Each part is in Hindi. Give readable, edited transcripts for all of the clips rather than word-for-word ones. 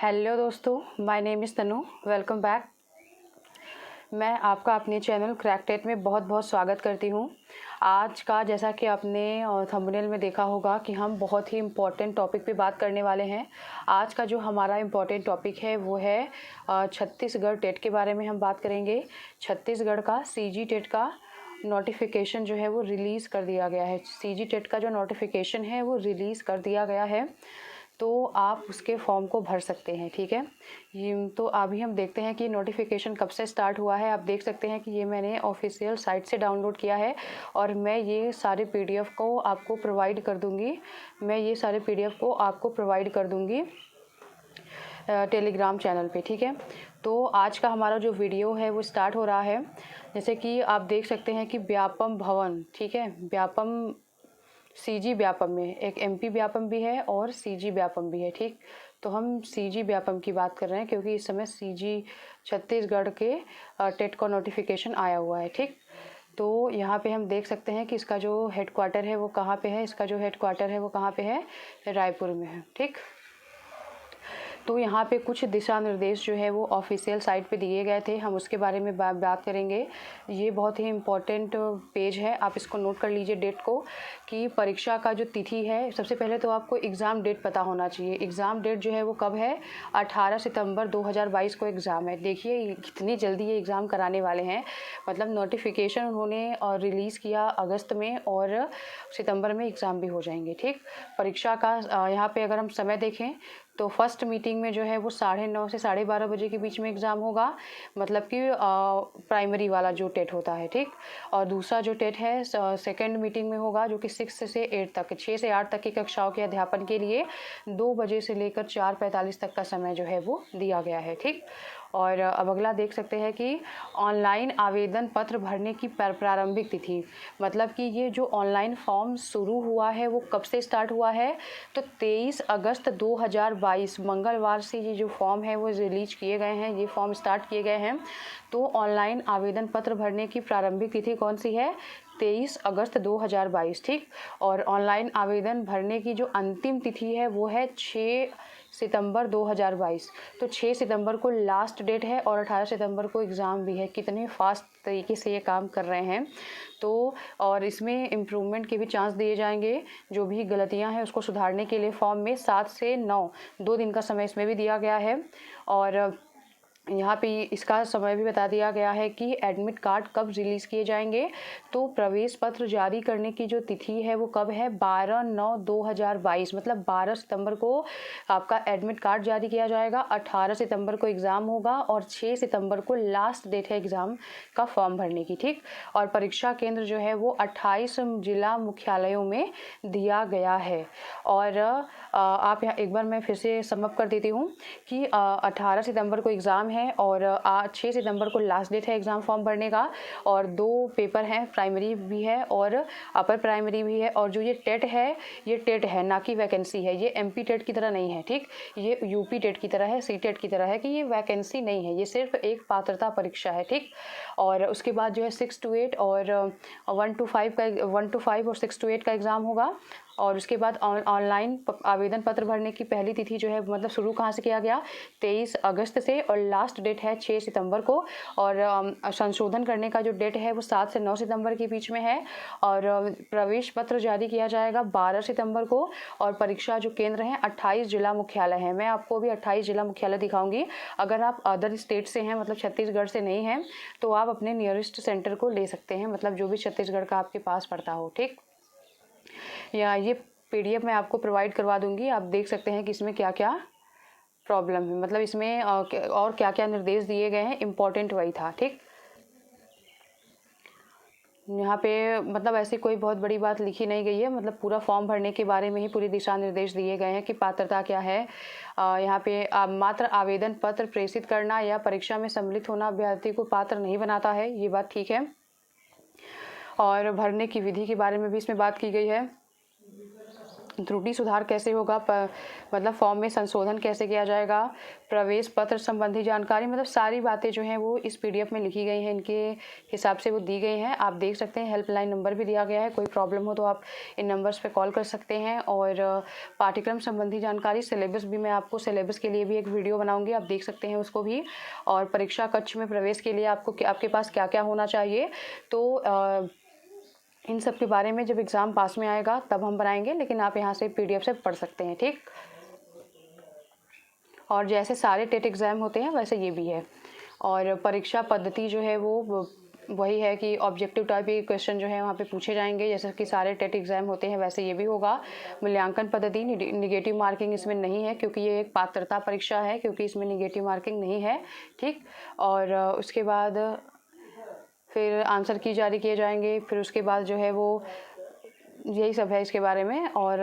हेलो दोस्तों, my name is Tanu. Welcome back. मैं आपका अपने चैनल क्रैक टेट में बहुत बहुत स्वागत करती हूँ। आज का जैसा कि आपने थंबनेल में देखा होगा कि हम बहुत ही इम्पोर्टेंट टॉपिक पे बात करने वाले हैं। आज का जो हमारा इम्पोर्टेंट टॉपिक है वो है छत्तीसगढ़ टेट के बारे में हम बात करेंगे। छत्तीसगढ़ का सीजी टेट का नोटिफिकेशन जो है वो रिलीज़ कर दिया गया है। सीजी टेट का जो नोटिफिकेशन है वो रिलीज़ कर दिया गया है, तो आप उसके फॉर्म को भर सकते हैं। ठीक है, ये तो अभी हम देखते हैं कि नोटिफिकेशन कब से स्टार्ट हुआ है। आप देख सकते हैं कि ये मैंने ऑफिशियल साइट से डाउनलोड किया है और मैं ये सारे पीडीएफ को आपको प्रोवाइड कर दूंगी। टेलीग्राम चैनल पे। ठीक है, तो आज का हमारा जो वीडियो है वो स्टार्ट हो रहा है। जैसे कि आप देख सकते हैं कि व्यापम भवन, ठीक है, व्यापम सीजी व्यापम में एक एमपी व्यापम भी है और सीजी व्यापम भी है। ठीक, तो हम सीजी व्यापम की बात कर रहे हैं क्योंकि इस समय सीजी छत्तीसगढ़ के टेट का नोटिफिकेशन आया हुआ है। ठीक, तो यहाँ पे हम देख सकते हैं कि इसका जो हेडक्वार्टर है वो कहाँ पे है। रायपुर में है। ठीक, तो यहाँ पे कुछ दिशा निर्देश जो है वो ऑफिशियल साइट पे दिए गए थे, हम उसके बारे में बात करेंगे। ये बहुत ही इम्पोर्टेंट पेज है, आप इसको नोट कर लीजिए डेट को कि परीक्षा का जो तिथि है। सबसे पहले तो आपको एग्ज़ाम डेट पता होना चाहिए। एग्ज़ाम डेट जो है वो कब है? 18 सितंबर 2022 को एग्ज़ाम है। देखिए कितनी जल्दी ये एग्ज़ाम कराने वाले हैं। मतलब नोटिफिकेशन उन्होंने रिलीज़ किया अगस्त में और सितंबर में एग्ज़ाम भी हो जाएंगे। ठीक, परीक्षा का यहाँ पे अगर हम समय देखें तो फर्स्ट मीटिंग में जो है वो 9:30 से 12:30 बजे के बीच में एग्ज़ाम होगा, मतलब कि प्राइमरी वाला जो टेट होता है। ठीक, और दूसरा जो टेट है सेकंड मीटिंग में होगा जो कि 6 से 8 तक, 6 से 8 तक की कक्षाओं के अध्यापन के लिए 2 बजे से लेकर 4:45 तक का समय जो है वो दिया गया है। ठीक, और अब अगला देख सकते हैं कि ऑनलाइन आवेदन पत्र भरने की प्रारंभिक तिथि, मतलब कि ये जो ऑनलाइन फॉर्म शुरू हुआ है वो कब से स्टार्ट हुआ है? तो 23 अगस्त 2022 मंगलवार से ये जो फॉर्म है वो रिलीज किए गए हैं, ये फॉर्म स्टार्ट किए गए हैं। तो ऑनलाइन आवेदन पत्र भरने की प्रारंभिक तिथि कौन सी है? 23 अगस्त 2022। ठीक, और ऑनलाइन आवेदन भरने की जो अंतिम तिथि है वो है 6 सितंबर 2022। तो 6 सितंबर को लास्ट डेट है और 18 सितंबर को एग्ज़ाम भी है। कितने फास्ट तरीके से ये काम कर रहे हैं। तो और इसमें इम्प्रूवमेंट के भी चांस दिए जाएंगे। जो भी गलतियां हैं उसको सुधारने के लिए फॉर्म में 7 से 9 2 दिन का समय इसमें भी दिया गया है। और यहाँ पे इसका समय भी बता दिया गया है कि एडमिट कार्ड कब रिलीज़ किए जाएंगे। तो प्रवेश पत्र जारी करने की जो तिथि है वो कब है? 12/9/2022, मतलब 12 सितंबर को आपका एडमिट कार्ड जारी किया जाएगा। 18 सितंबर को एग्ज़ाम होगा और 6 सितंबर को लास्ट डेट है एग्ज़ाम का फॉर्म भरने की। ठीक, और परीक्षा केंद्र जो है वो 28 जिला मुख्यालयों में दिया गया है। और आप यहाँ एक बार मैं फिर से समअप कर देती हूँ कि 18 सितंबर को एग्ज़ाम है और 6 सितंबर को लास्ट डेट है एग्ज़ाम फॉर्म भरने का। और 2 पेपर हैं, प्राइमरी भी है और अपर प्राइमरी भी है। और जो ये टेट है, ये टेट है ना कि वैकेंसी है। ये एमपी टेट की तरह नहीं है। ठीक, ये यूपी टेट की तरह है, सी टेट की तरह है कि ये वैकेंसी नहीं है, ये सिर्फ एक पात्रता परीक्षा है। ठीक, और उसके बाद जो है 6 to 8 और 1 to 5 और 6 to 8 का एग्ज़ाम होगा। और उसके बाद ऑनलाइन आवेदन पत्र भरने की पहली तिथि जो है, मतलब शुरू कहाँ से किया गया? 23 अगस्त से, और लास्ट डेट है 6 सितंबर को। और संशोधन करने का जो डेट है वो 7 से 9 सितंबर के बीच में है। और प्रवेश पत्र जारी किया जाएगा 12 सितंबर को। और परीक्षा जो केंद्र हैं 28 जिला मुख्यालय हैं। मैं आपको भी 28 जिला मुख्यालय दिखाऊंगी। अगर आप अदर स्टेट से हैं, मतलब छत्तीसगढ़ से नहीं हैं, तो आप अपने नियरेस्ट सेंटर को ले सकते हैं, मतलब जो भी छत्तीसगढ़ का आपके पास पड़ता हो। ठीक, या ये पीडीएफ मैं आपको प्रोवाइड करवा दूंगी। आप देख सकते हैं कि इसमें क्या क्या प्रॉब्लम है, मतलब इसमें और क्या क्या निर्देश दिए गए हैं। इम्पोर्टेंट वही था। ठीक, यहाँ पे मतलब ऐसी कोई बहुत बड़ी बात लिखी नहीं गई है, मतलब पूरा फॉर्म भरने के बारे में ही पूरी दिशा निर्देश दिए गए हैं कि पात्रता क्या है। यहाँ पे मात्र आवेदन पत्र प्रेषित करना या परीक्षा में सम्मिलित होना अभ्यर्थी को पात्र नहीं बनाता है, ये बात ठीक है। और भरने की विधि के बारे में भी इसमें बात की गई है। त्रुटि सुधार कैसे होगा, मतलब फॉर्म में संशोधन कैसे किया जाएगा, प्रवेश पत्र संबंधी जानकारी, मतलब सारी बातें जो हैं वो इस पीडीएफ में लिखी गई हैं, इनके हिसाब से वो दी गई हैं। आप देख सकते हैं, हेल्पलाइन नंबर भी दिया गया है, कोई प्रॉब्लम हो तो आप इन नंबर्स पे कॉल कर सकते हैं। और पाठ्यक्रम संबंधी जानकारी, सिलेबस भी मैं आपको, सिलेबस के लिए भी एक वीडियो बनाऊंगी, आप देख सकते हैं उसको भी। और परीक्षा कक्ष में प्रवेश के लिए आपके पास क्या क्या होना चाहिए, तो इन सब के बारे में जब एग्ज़ाम पास में आएगा तब हम बनाएंगे, लेकिन आप यहाँ से पीडीएफ से पढ़ सकते हैं, ठीक। और जैसे सारे टेट एग्ज़ाम होते हैं वैसे ये भी है। और परीक्षा पद्धति जो है वो वही है कि ऑब्जेक्टिव टाइप के क्वेश्चन जो है वहाँ पे पूछे जाएंगे, जैसे कि सारे टेट एग्ज़ाम होते हैं वैसे ये भी होगा। मूल्यांकन पद्धति, निगेटिव मार्किंग इसमें नहीं है, क्योंकि ये एक पात्रता परीक्षा है, क्योंकि इसमें निगेटिव मार्किंग नहीं है, ठीक। और उसके बाद फिर आंसर की जारी किए जाएंगे, फिर उसके बाद जो है वो यही सब है इसके बारे में। और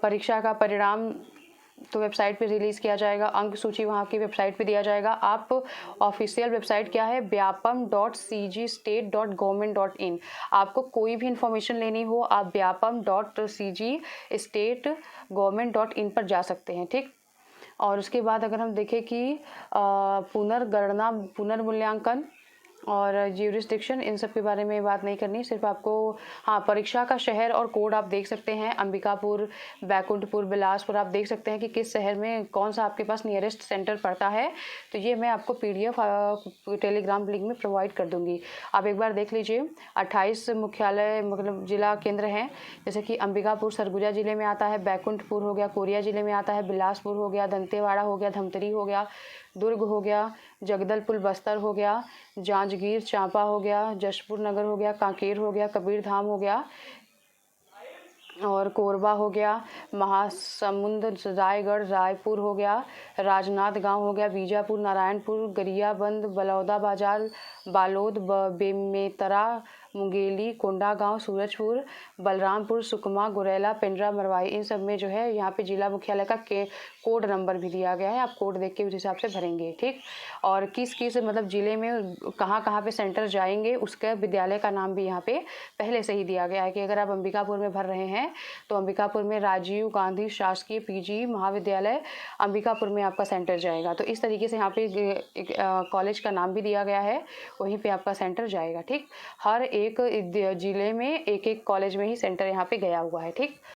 परीक्षा का परिणाम तो वेबसाइट पे रिलीज़ किया जाएगा, अंक सूची वहाँ की वेबसाइट पे दिया जाएगा। आप ऑफिशियल वेबसाइट क्या है, vyapam.cgstate.government.in। आपको कोई भी इंफॉर्मेशन लेनी हो आप vyapam.cgstate.government.in पर जा सकते हैं, ठीक। और उसके बाद अगर हम देखें कि पुनर्गणना, पुनर्मूल्यांकन और ज्यूरिसडिक्शन, इन सब के बारे में बात नहीं करनी, सिर्फ आपको हाँ परीक्षा का शहर और कोड आप देख सकते हैं, अंबिकापुर, बैकुंठपुर, बिलासपुर, आप देख सकते हैं कि किस शहर में कौन सा आपके पास नियरेस्ट सेंटर पड़ता है। तो ये मैं आपको पीडीएफ टेलीग्राम लिंक में प्रोवाइड कर दूंगी, आप एक बार देख लीजिए। 28 मुख्यालय मतलब जिला केंद्र हैं, जैसे कि अंबिकापुर सरगुजा जिले में आता है, बैकुंठपुर हो गया कोरिया जिले में आता है, बिलासपुर हो गया, दंतेवाड़ा हो गया, धमतरी हो गया, दुर्ग हो गया, जगदलपुर बस्तर हो गया, जांजगीर चांपा हो गया, जशपुर नगर हो गया, कांकेर हो गया, कबीरधाम हो गया, और कोरबा हो गया, महासमुंद, रायगढ़, रायपुर हो गया, राजनांद गांव हो गया, बीजापुर, नारायणपुर, गरियाबंद, बलौदा बाजार, बालोद, बेमेतरा, मुंगेली, कोंडागांव, सूरजपुर, बलरामपुर, सुकमा, गुरेला, पेंड्रा, मरवाई, इन सब में जो है यहाँ पे जिला मुख्यालय का कोड नंबर भी दिया गया है, आप कोड देख के उस हिसाब से भरेंगे, ठीक। और किस किस मतलब ज़िले में कहाँ कहाँ पे सेंटर जाएंगे उसका विद्यालय का नाम भी यहाँ पे पहले से ही दिया गया है, कि अगर आप अंबिकापुर में भर रहे हैं तो अंबिकापुर में राजीव गांधी शासकीय पीजी महाविद्यालय अंबिकापुर में आपका सेंटर जाएगा। तो इस तरीके से यहाँ पे कॉलेज का नाम भी दिया गया है, वहीं पे आपका सेंटर जाएगा, ठीक। हर एक जिले में एक एक कॉलेज में ही सेंटर यहाँ पे गया हुआ है, ठीक।